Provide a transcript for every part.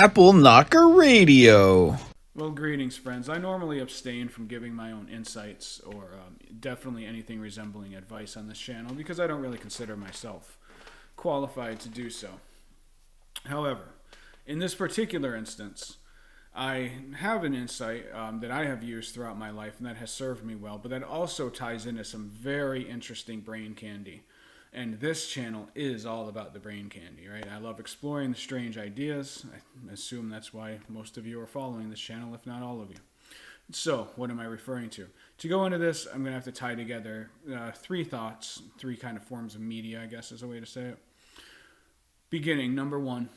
Apple Knocker Radio. Well, greetings, friends. I normally abstain from giving my own insights or definitely anything resembling advice on this channel because I don't really consider myself qualified to do so. However, in this particular instance, I have an insight that I have used throughout my life and that has served me well, but that also ties into some very interesting brain candy. And this channel is all about the brain candy, right? I love exploring the strange ideas. I assume that's why most of you are following this channel, if not all of you. So, what am I referring to? To go into this, I'm going to have to tie together three thoughts, three kind of forms of media, I guess is a way to say it. Beginning, number one,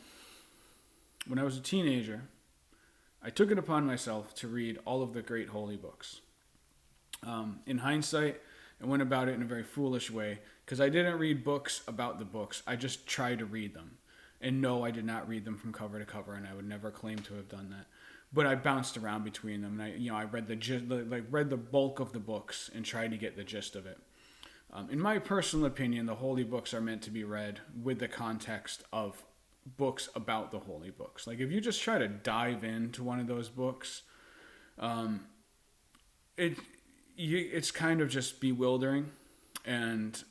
when I was a teenager, I took it upon myself to read all of the great holy books. In hindsight, I went about it in a very foolish way because I didn't read books about the books. I just tried to read them. And no, I did not read them from cover to cover, and I would never claim to have done that. But I bounced around between them, and I read read the bulk of the books and tried to get the gist of it. In my personal opinion, the holy books are meant to be read with the context of books about the holy books. Like if you just try to dive into one of those books, it's kind of just bewildering, and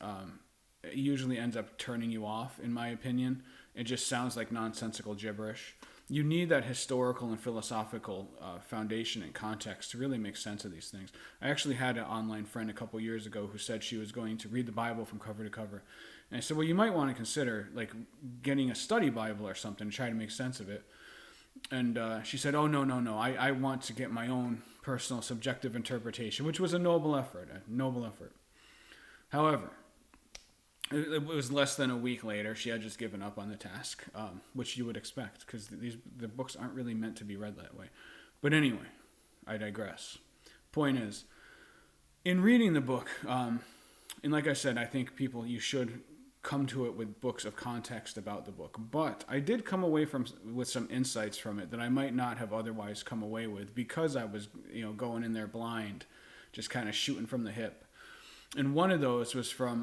it usually ends up turning you off, in my opinion. It just sounds like nonsensical gibberish. You need that historical and philosophical foundation and context to really make sense of these things. I actually had an online friend a couple years ago who said she was going to read the Bible from cover to cover. And I said, well, you might want to consider like getting a study Bible or something to try to make sense of it. And she said, oh, no. I want to get my own personal subjective interpretation, which was a noble effort. However, it was less than a week later. She had just given up on the task, which you would expect because the books aren't really meant to be read that way. But anyway, I digress. Point is, in reading the book, and like I said, I think you should come to it with books of context about the book. But I did come away with some insights from it that I might not have otherwise come away with because I was going in there blind, just kind of shooting from the hip. And one of those was from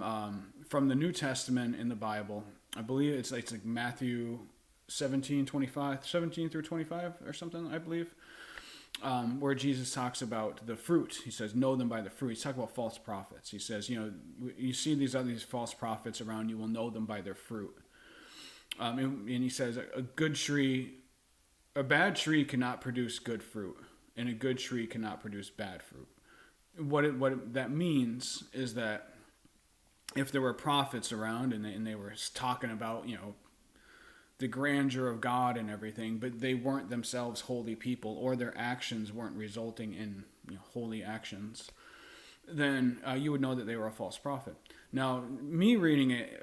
the New Testament in the Bible. I believe it's like Matthew 17 through 25 or something, I believe, where Jesus talks about the fruit. He says, know them by the fruit. He's talking about false prophets. He says, you see these false prophets around, you will know them by their fruit. And he says, a bad tree cannot produce good fruit, and a good tree cannot produce bad fruit. What that means is that if there were prophets around and they were talking about, the grandeur of God and everything, but they weren't themselves holy people or their actions weren't resulting in holy actions, then you would know that they were a false prophet. Now, me reading it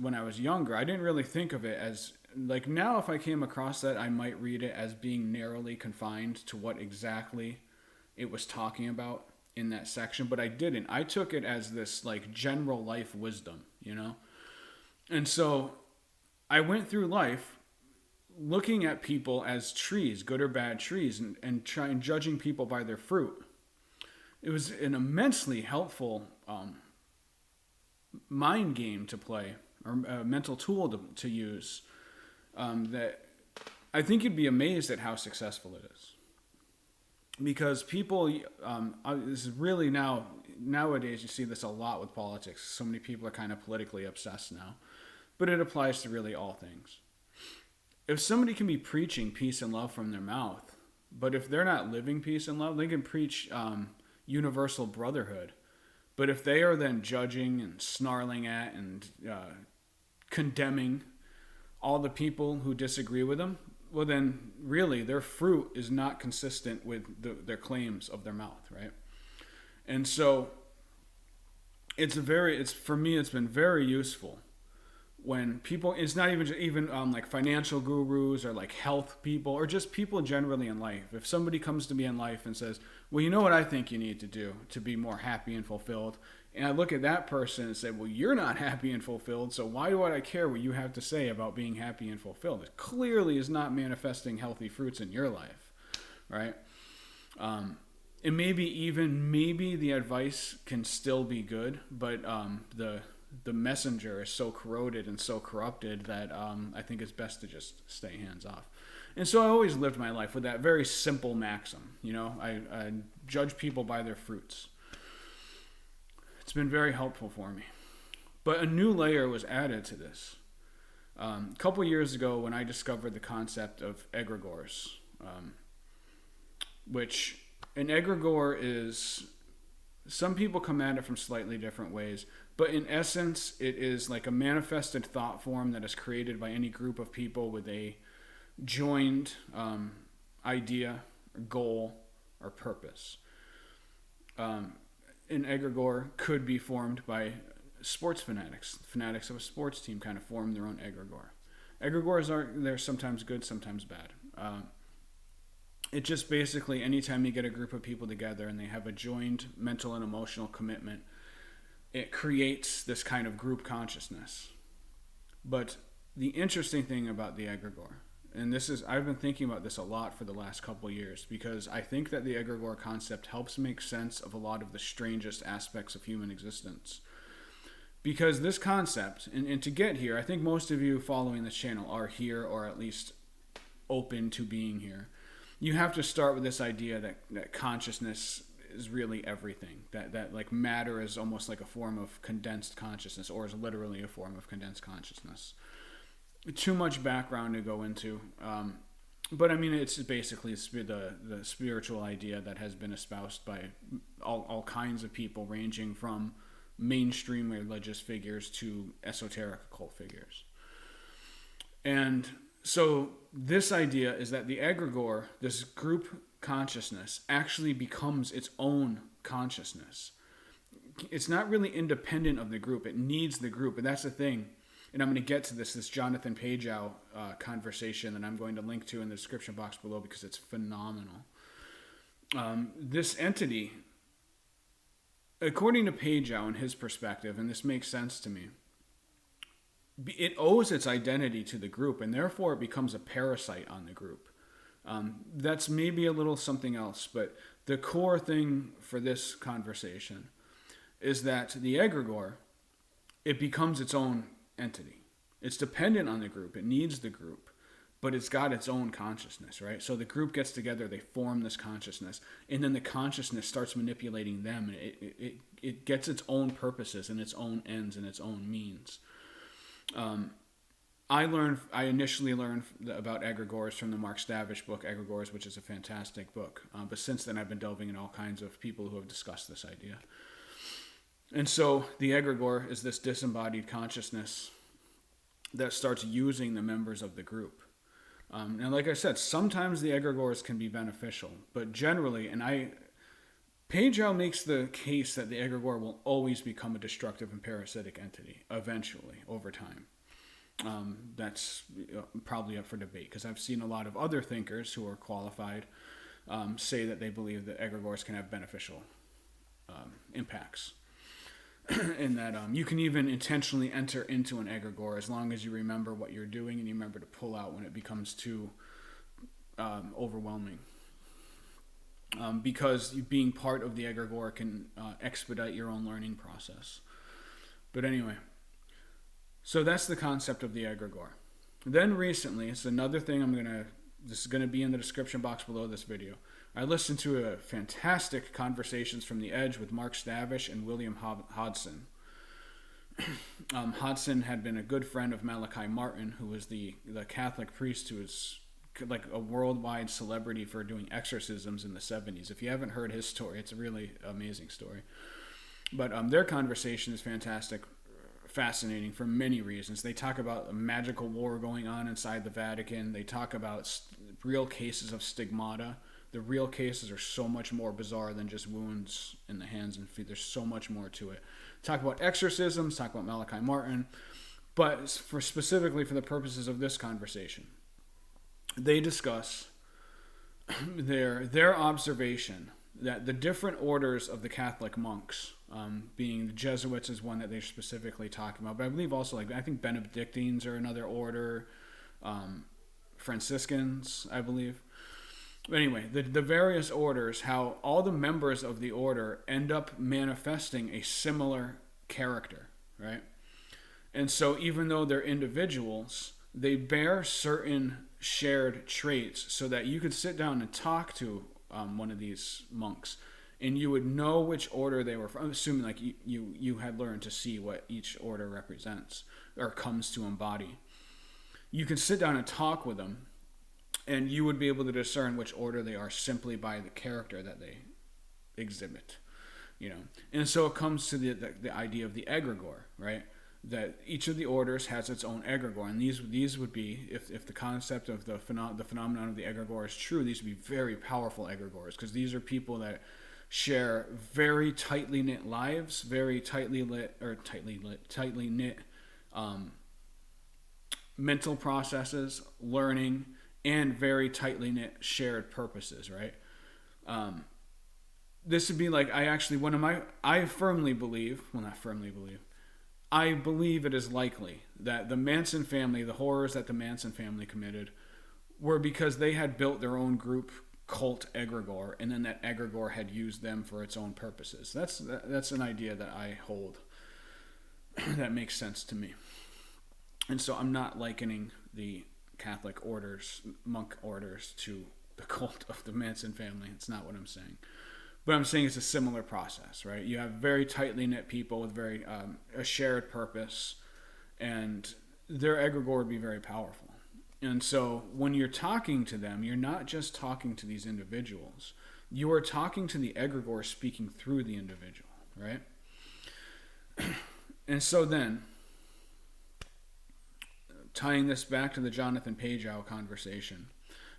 when I was younger, I didn't really think of it as, like now if I came across that, I might read it as being narrowly confined to what exactly it was talking about in that section, but I didn't. I took it as this like general life wisdom, And so I went through life looking at people as trees, good or bad trees, and judging people by their fruit. It was an immensely helpful mind game to play, or a mental tool to use, that I think you'd be amazed at how successful it is. Because people, this is really nowadays you see this a lot with politics. So many people are kind of politically obsessed now. But it applies to really all things. If somebody can be preaching peace and love from their mouth, but if they're not living peace and love, they can preach universal brotherhood. But if they are then judging and snarling at and condemning all the people who disagree with them, well then really their fruit is not consistent with their claims of their mouth, right? And so for me it's been very useful when people, it's not even like financial gurus or like health people or just people generally in life. If somebody comes to me in life and says, well, you know what I think you need to do to be more happy and fulfilled, and I look at that person and say, well, you're not happy and fulfilled, so why do I care what you have to say about being happy and fulfilled? It clearly is not manifesting healthy fruits in your life, right? And maybe the advice can still be good, but the messenger is so corroded and so corrupted that I think it's best to just stay hands off. And so I always lived my life with that very simple maxim. I judge people by their fruits. It's been very helpful for me. But a new layer was added to this. A couple years ago when I discovered the concept of egregores, which an egregore is, some people come at it from slightly different ways, but in essence, it is like a manifested thought form that is created by any group of people with a joined idea, or goal, or purpose. An egregore could be formed by sports fanatics of a sports team kind of form their own egregore. Egregores they're sometimes good, sometimes bad. It just basically, anytime you get a group of people together and they have a joined mental and emotional commitment, it creates this kind of group consciousness. But the interesting thing about the egregore, and I've been thinking about this a lot for the last couple of years, because I think that the egregore concept helps make sense of a lot of the strangest aspects of human existence. Because this concept, and to get here, I think most of you following this channel are here, or at least open to being here. You have to start with this idea that consciousness is really everything. That like matter is almost like a form of condensed consciousness, or is literally a form of condensed consciousness. Too much background to go into. But I mean, it's basically the spiritual idea that has been espoused by all kinds of people, ranging from mainstream religious figures to esoteric occult figures. And so this idea is that the egregore, this group consciousness, actually becomes its own consciousness. It's not really independent of the group. It needs the group. And that's the thing. And I'm going to get to this Jonathan Pageau conversation that I'm going to link to in the description box below, because it's phenomenal. This entity, according to Pageau and his perspective, and this makes sense to me, it owes its identity to the group, and therefore it becomes a parasite on the group. That's maybe a little something else, but the core thing for this conversation is that the egregore, it becomes its own entity. It's dependent on the group. It needs the group, but it's got its own consciousness, right? So the group gets together, they form this consciousness, and then the consciousness starts manipulating them, and it gets its own purposes and its own ends and its own means. I initially learned about egregores from the Mark Stavish book, Egregores, which is a fantastic book. But since then, I've been delving in all kinds of people who have discussed this idea. And so the egregore is this disembodied consciousness that starts using the members of the group. And like I said, sometimes the egregores can be beneficial, but generally, Pageau makes the case that the egregore will always become a destructive and parasitic entity, eventually, over time. That's probably up for debate, because I've seen a lot of other thinkers who are qualified say that they believe that egregores can have beneficial impacts. And that you can even intentionally enter into an egregore as long as you remember what you're doing and you remember to pull out when it becomes too overwhelming. Because being part of the egregore can expedite your own learning process. But anyway, so that's the concept of the egregore. Then recently, it's another thing this is going to be in the description box below this video. I listened to a fantastic Conversations from the Edge with Mark Stavish and William Hodson. Hodson had been a good friend of Malachi Martin, who was the Catholic priest who was like a worldwide celebrity for doing exorcisms in the 70s. If you haven't heard his story, it's a really amazing story. But their conversation is fantastic, fascinating for many reasons. They talk about a magical war going on inside the Vatican. They talk about real cases of stigmata. The real cases are so much more bizarre than just wounds in the hands and feet. There's so much more to it. Talk about exorcisms, talk about Malachi Martin, but specifically for the purposes of this conversation, they discuss their observation that the different orders of the Catholic monks, being the Jesuits is one that they're specifically talking about, but I believe also, I think Benedictines are another order, Franciscans, I believe. Anyway, the various orders, how all the members of the order end up manifesting a similar character, right? And so even though they're individuals, they bear certain shared traits so that you could sit down and talk to one of these monks, and you would know which order they were from. I'm assuming like you had learned to see what each order represents or comes to embody. You can sit down and talk with them, and you would be able to discern which order they are simply by the character that they exhibit, you know. And so it comes to the idea of the egregore, right? That each of the orders has its own egregore, and these would be, if the concept of the phenomenon of the egregore is true, these would be very powerful egregores, because these are people that share very tightly knit lives, very tightly knit mental processes, learning, and very tightly knit shared purposes, right? This would be like, I firmly believe, well, not firmly believe, I believe it is likely that the Manson family, the horrors that the Manson family committed, were because they had built their own group cult egregore, and then that egregore had used them for its own purposes. That's an idea that I hold that makes sense to me. And so I'm not likening the Catholic orders, monk orders, to the cult of the Manson family. It's not what I'm saying. But I'm saying it's a similar process, right? You have very tightly knit people with very a shared purpose, and their egregore would be very powerful. And so when you're talking to them, you're not just talking to these individuals. You are talking to the egregore speaking through the individual, right? And so then, tying this back to the Jonathan Pageau conversation,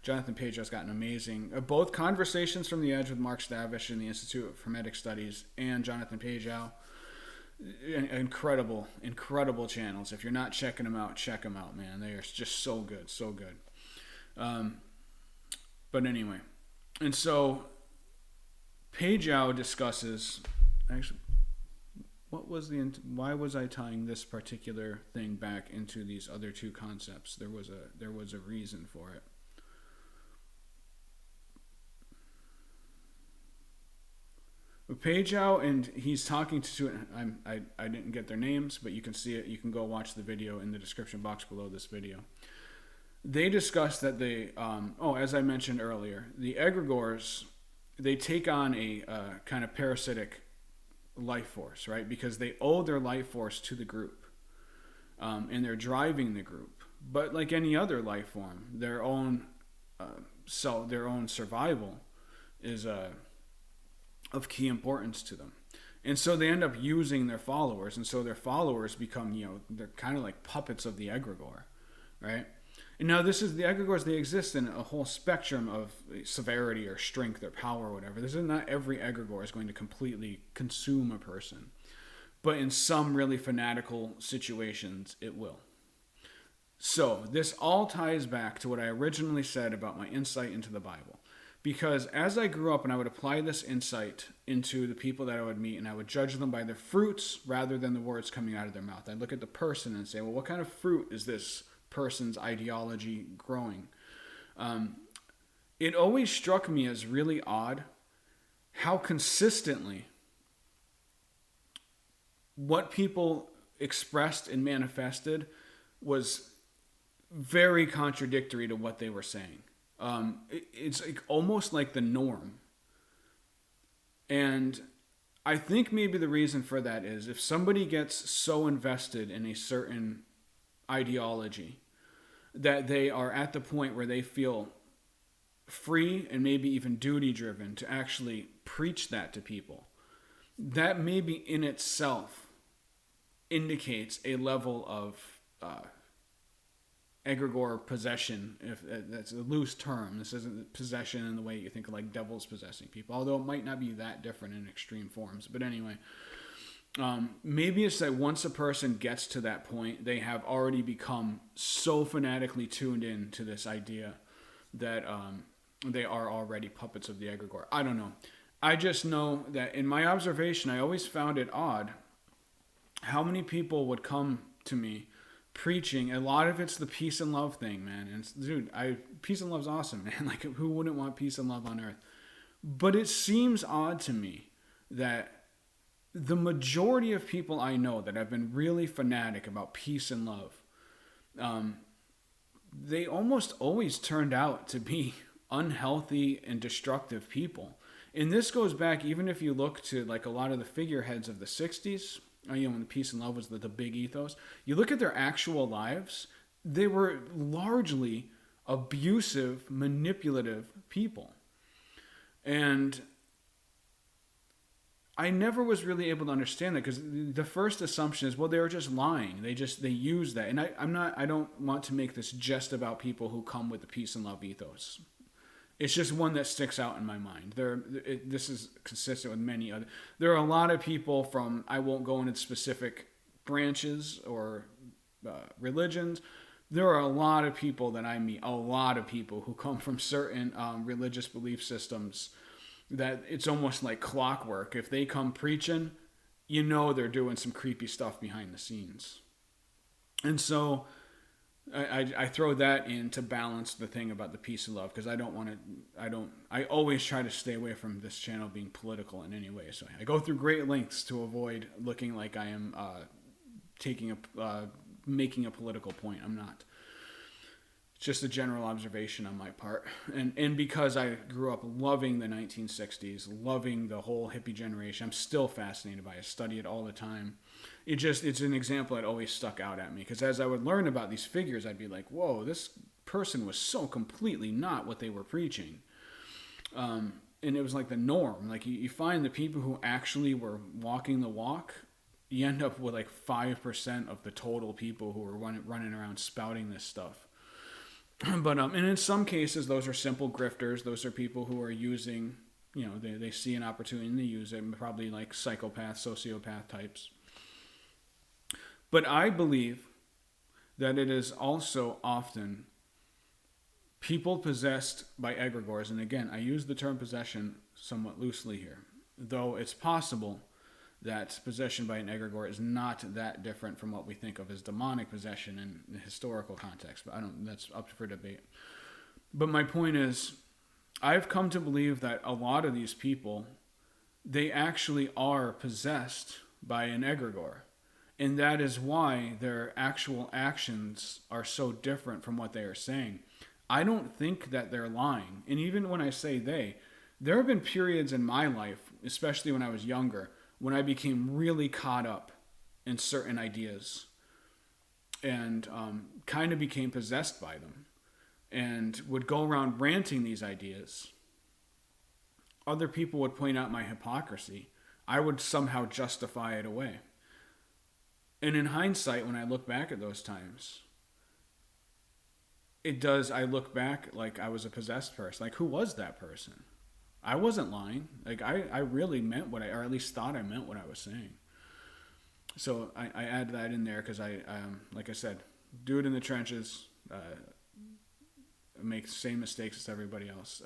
Jonathan Pageau's got an amazing, both Conversations from the Edge with Mark Stavish in the Institute of Hermetic Studies and Jonathan Pageau. Incredible channels. If you're not checking them out, check them out, man. They are just so good, so good. But anyway, and so Pageau discusses, actually, why was I tying this particular thing back into these other two concepts? There was a reason for it. Pageau, and he's talking to, I didn't get their names, but you can see it. You can go watch the video in the description box below this video. They discuss that as I mentioned earlier, the egregores, they take on a kind of parasitic life force, right? Because they owe their life force to the group, and they're driving the group. But like any other life form, their own survival is of key importance to them. And so they end up using their followers, and so their followers become, they're kind of like puppets of the egregore, right? And now this is the egregores, they exist in a whole spectrum of severity or strength or power or whatever. This is not every egregore is going to completely consume a person, but in some really fanatical situations, it will. So this all ties back to what I originally said about my insight into the Bible. Because as I grew up and I would apply this insight into the people that I would meet, and I would judge them by their fruits rather than the words coming out of their mouth. I'd look at the person and say, well, what kind of fruit is this person's ideology growing? It always struck me as really odd how consistently what people expressed and manifested was very contradictory to what they were saying. It's like almost like the norm. And I think maybe the reason for that is if somebody gets so invested in a certain ideology that they are at the point where they feel free and maybe even duty driven to actually preach that to people, that maybe in itself indicates a level of egregore possession, if that's a loose term. This isn't possession in the way you think of like devils possessing people, although it might not be that different in extreme forms. But anyway, maybe it's that once a person gets to that point, they have already become so fanatically tuned in to this idea that they are already puppets of the egregore. I don't know. I just know that in my observation, I always found it odd how many people would come to me preaching. A lot of it's the peace and love thing, man. And dude, peace and love's awesome, man. Like, who wouldn't want peace and love on earth? But it seems odd to me that the majority of people I know that have been really fanatic about peace and love they almost always turned out to be unhealthy and destructive people. And this goes back, even if you look to like a lot of the figureheads of the 60s, when peace and love was the big ethos, you look at their actual lives, they were largely abusive, manipulative people. And I never was really able to understand that, because the first assumption is, well, they were just lying. They use that. And I don't want to make this just about people who come with the peace and love ethos. It's just one that sticks out in my mind. This is consistent with many other. There are a lot of people from, I won't go into specific branches or religions. There are a lot of people that I meet, a lot of people who come from certain religious belief systems that it's almost like clockwork. If they come preaching, they're doing some creepy stuff behind the scenes. And so I throw that in to balance the thing about the peace and love, because I always try to stay away from this channel being political in any way. So I go through great lengths to avoid looking like I am making a political point. I'm not. It's just a general observation on my part. And because I grew up loving the 1960s, loving the whole hippie generation, I'm still fascinated by it. I study it all the time. It's an example that always stuck out at me, because as I would learn about these figures, I'd be like, whoa, this person was so completely not what they were preaching. And it was like the norm. Like you find the people who actually were walking the walk, you end up with like 5% of the total people who are running around spouting this stuff. But and in some cases, those are simple grifters. Those are people who are using, they see an opportunity and they use it, probably like psychopath, sociopath types. But I believe that it is also often people possessed by egregores. And again, I use the term possession somewhat loosely here, though it's possible that possession by an egregore is not that different from what we think of as demonic possession in the historical context. But that's up for debate. But my point is, I've come to believe that a lot of these people, they actually are possessed by an egregore. And that is why their actual actions are so different from what they are saying. I don't think that they're lying. And even when I say there have been periods in my life, especially when I was younger, when I became really caught up in certain ideas and kind of became possessed by them and would go around ranting these ideas. Other people would point out my hypocrisy. I would somehow justify it away. And in hindsight, when I look back at those times, I look back like I was a possessed person. Like, who was that person? I wasn't lying. Like, I really meant or at least thought I meant what I was saying. So I add that in there because I like I said, do it in the trenches, make the same mistakes as everybody else,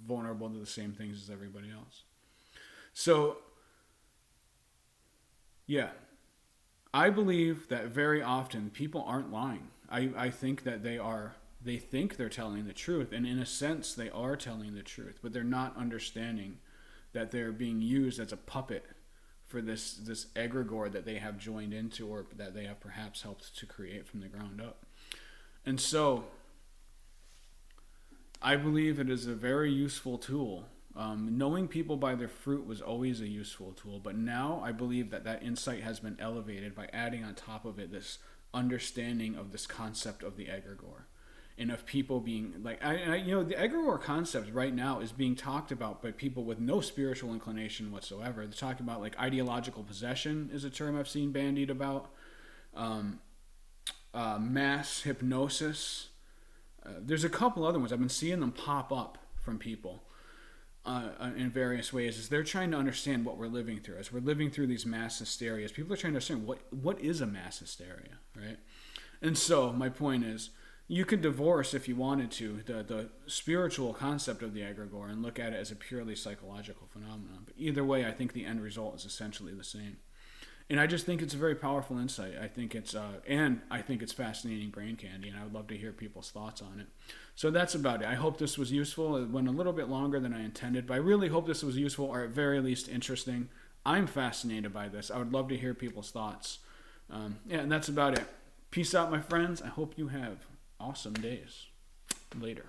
vulnerable to the same things as everybody else. So, yeah. I believe that very often people aren't lying. I think that they think they're telling the truth, and in a sense they are telling the truth, but they're not understanding that they're being used as a puppet for this egregore that they have joined into, or that they have perhaps helped to create from the ground up. And so I believe it is a very useful tool. Knowing people by their fruit was always a useful tool, but now I believe that insight has been elevated by adding on top of it this understanding of this concept of the egregore, and of people being like, the egregore concept right now is being talked about by people with no spiritual inclination whatsoever. They're talking about like ideological possession is a term I've seen bandied about, mass hypnosis. There's a couple other ones I've been seeing them pop up from people. In various ways, as they're trying to understand what we're living through. As we're living through these mass hysterias, people are trying to understand what is a mass hysteria, right? And so my point is, you could divorce, if you wanted to, the spiritual concept of the egregore and look at it as a purely psychological phenomenon. But either way, I think the end result is essentially the same. And I just think it's a very powerful insight. I think it's fascinating brain candy, and I would love to hear people's thoughts on it. So that's about it. I hope this was useful. It went a little bit longer than I intended, but I really hope this was useful, or at very least interesting. I'm fascinated by this. I would love to hear people's thoughts. And that's about it. Peace out, my friends. I hope you have awesome days. Later.